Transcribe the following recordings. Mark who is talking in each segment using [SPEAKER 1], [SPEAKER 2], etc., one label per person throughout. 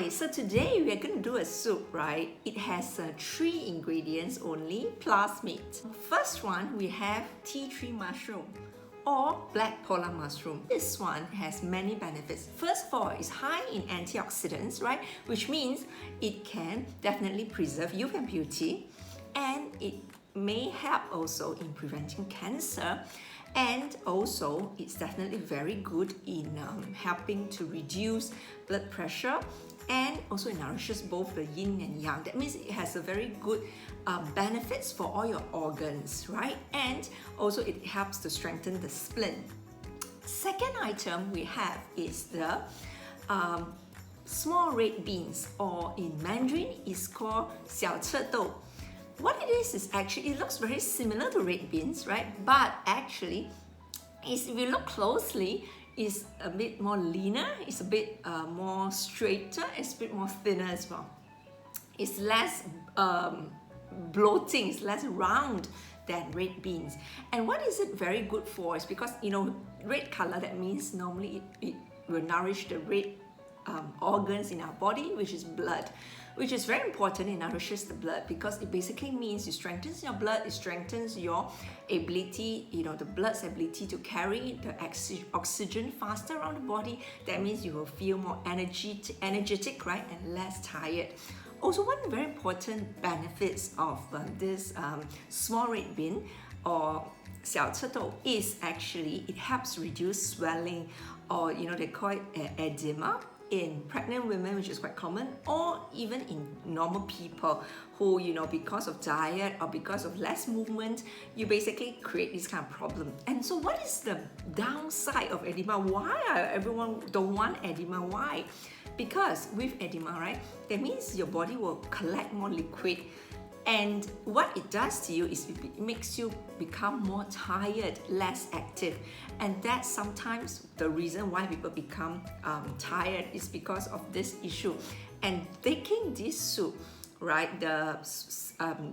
[SPEAKER 1] Hi, so today we are going to do a soup, right? It has 3 ingredients only plus meat. First one, we have tea tree mushroom or black polar mushroom. This one has many benefits. First of all, it's high in antioxidants, right? Which means it can definitely preserve youth and beauty, and it may help also in preventing cancer, and also it's definitely very good in helping to reduce blood pressure, and also it nourishes both the yin and yang. That means it has a very good benefits for all your organs, right? And also it helps to strengthen the spleen. Second item we have is the small red beans, or in Mandarin is called 小赤豆. What it is actually, it looks very similar to red beans, right? But actually, if you look closely, it's a bit more leaner, it's a bit more straighter, it's a bit more thinner as well. It's less bloating, it's less round than red beans. And what is it very good for is because, red color, that means normally it will nourish the red organs in our body, which is blood, which is very important. It nourishes the blood because it basically means it strengthens your blood, it strengthens your ability, the blood's ability to carry the oxygen faster around the body. That means you will feel more energetic, right, and less tired. Also, one very important benefits of this small red bean or 小赤豆 is actually it helps reduce swelling, or they call it edema in pregnant women, which is quite common, or even in normal people who, because of diet or because of less movement, you basically create this kind of problem. And so what is the downside of edema? Why everyone don't want edema? Why? Because with edema, right, that means your body will collect more liquid, and what it does to you is it makes you become more tired, less active. And that's sometimes the reason why people become tired, is because of this issue. And taking this soup, right,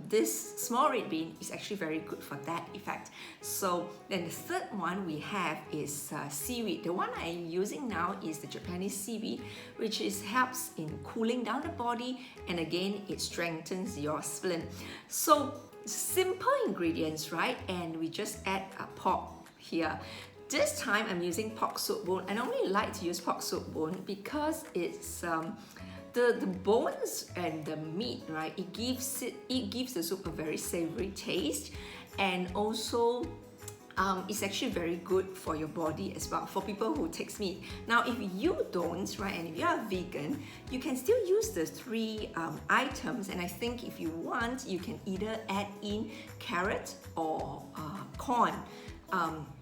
[SPEAKER 1] this small red bean is actually very good for that effect. So then the third one we have is seaweed. The one I'm using now is the Japanese seaweed, which helps in cooling down the body, and again it strengthens your spleen. So simple ingredients, right? And we just add a pork here. This time I'm using pork soup bone. I normally like to use pork soup bone because it's the bones and the meat, right? It gives the soup a very savory taste, and also it's actually very good for your body as well, for people who takes meat. Now, if you don't, right, and if you are vegan, you can still use the 3 items, and I think if you want, you can either add in carrot or corn,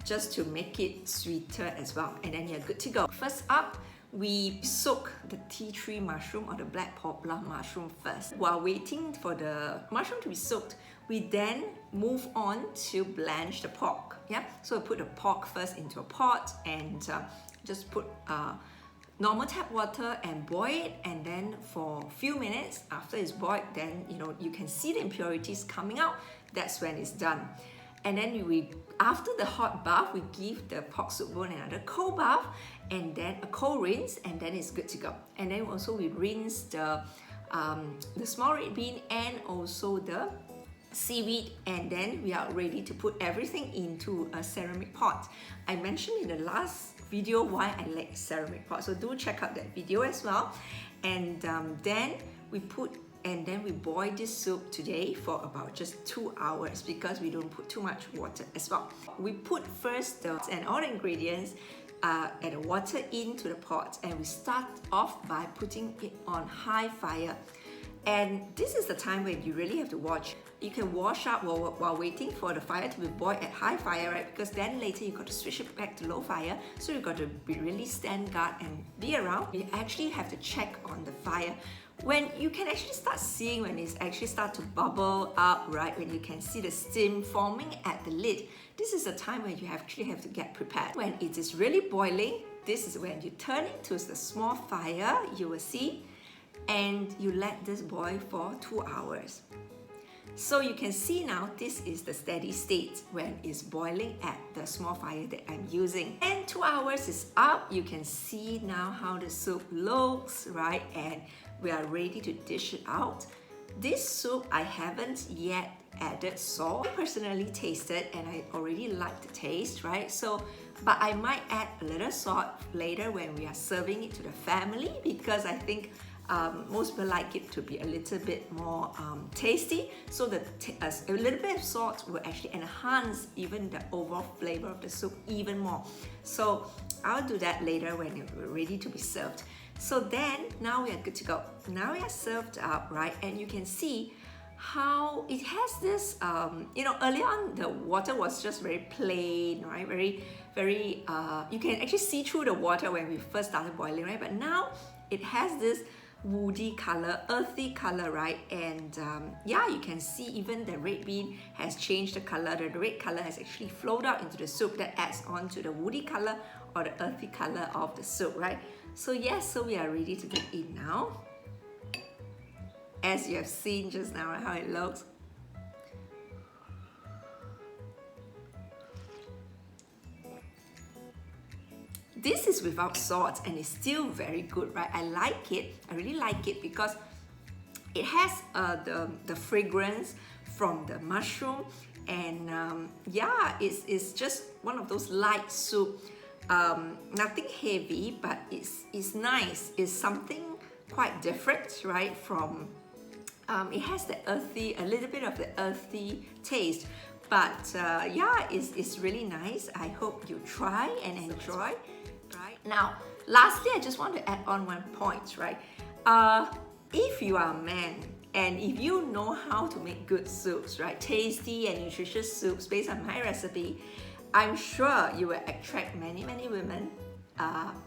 [SPEAKER 1] just to make it sweeter as well, and then you're good to go. First up, we soak the tea tree mushroom or the black polar mushroom first. While waiting for the mushroom to be soaked, we then move on to blanch the pork. Yeah, so I put the pork first into a pot and just put normal tap water and boil it, and then for a few minutes after it's boiled, then you can see the impurities coming out. That's when it's done. And then after the hot bath, we give the pork soup bone another cold bath, and then a cold rinse, and then it's good to go. And then also we rinse the small red bean and also the seaweed, and then we are ready to put everything into a ceramic pot. I mentioned in the last video why I like ceramic pot, so do check out that video as well. And then we boil this soup today for about just 2 hours, because we don't put too much water as well. We put first all the ingredients and the water into the pot, and we start off by putting it on high fire. And this is the time when you really have to watch. You can wash up while waiting for the fire to be boiled at high fire, right? Because then later you got to switch it back to low fire. So you got to really stand guard and be around. You actually have to check on the fire. When you can actually start seeing when it's actually start to bubble up, right? When you can see the steam forming at the lid, this is the time when you actually have to get prepared. When it is really boiling, this is when you turn it to the small fire, you will see, and you let this boil for 2 hours. So you can see now this is the steady state when it's boiling at the small fire that I'm using. And 2 hours is up. You can see now how the soup looks, right? And we are ready to dish it out. This soup, I haven't yet added salt. I personally tasted and I already like the taste, right? So, but I might add a little salt later when we are serving it to the family, because I think most people like it to be a little bit more tasty. So a little bit of salt will actually enhance even the overall flavor of the soup even more. So I'll do that later when we're ready to be served. So then now we are good to go. Now we are served up, right? And you can see how it has this, earlier on the water was just very plain, right? Very, you can actually see through the water when we first started boiling, right? But now it has this woody color, earthy color, right? And you can see even the red bean has changed the color. The red color has actually flowed out into the soup. That adds on to the woody color or the earthy color of the soup, right? So yes, so we are ready to get in now. As you have seen just now, how it looks. This is without salt and it's still very good, right? I like it. I really like it because it has the fragrance from the mushroom, and it's just one of those light soup. Nothing heavy, but it's nice. It's something quite different, right? From it has the earthy, a little bit of the earthy taste, but it's really nice. I hope you try and enjoy. Right now, lastly, I just want to add on one point, right? If you are a man and if you know how to make good soups, right, tasty and nutritious soups based on my recipe, I'm sure you will attract many women.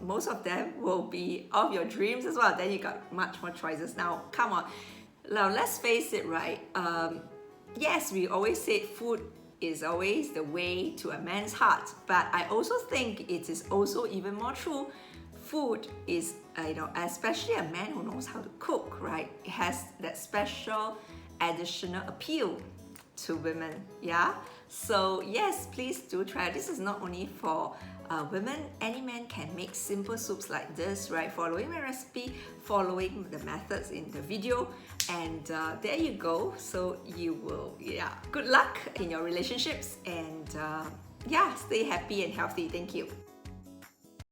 [SPEAKER 1] Most of them will be of your dreams as well. Then you got much more choices. Now, come on. Now, let's face it, right? Yes, we always say food is always the way to a man's heart, but I also think it is also even more true. Food is, especially a man who knows how to cook, right? It has that special additional appeal to women, yeah? So yes, please do try. This is not only for women. Any man can make simple soups like this, right? Following my recipe, following the methods in the video, and there you go. So you will, good luck in your relationships, and stay happy and healthy. Thank you.